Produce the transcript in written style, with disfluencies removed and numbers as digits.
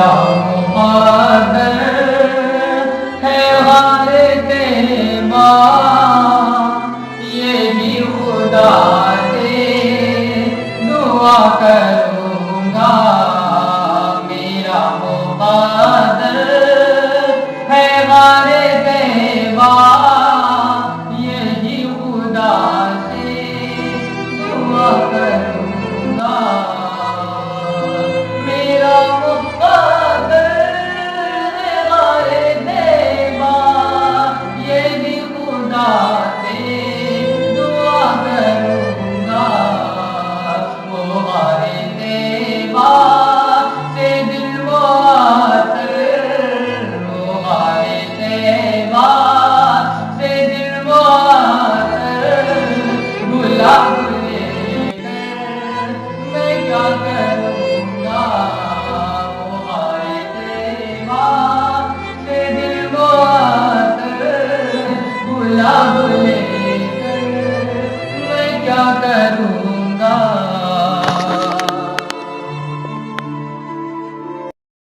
मेरा मुक़द्दर है गारे तैबा, ये भी खुदा से दुआ करूँगा। मेरा मुक़द्दर है गारे तैबा, यही खुदा से दुआ करूँगा। मेरा मुक़द्दर है गारे तैबा, यही खुदा से दुआ करूँगा। वो गारे तैबा से दिल मुअत्तर, वो गारे तैबा से दिल मुअत्तर, गुलाब लेकर मैं क्या करूँगा। वो गारे तैबा से दिल मुअत्तर, गुलाब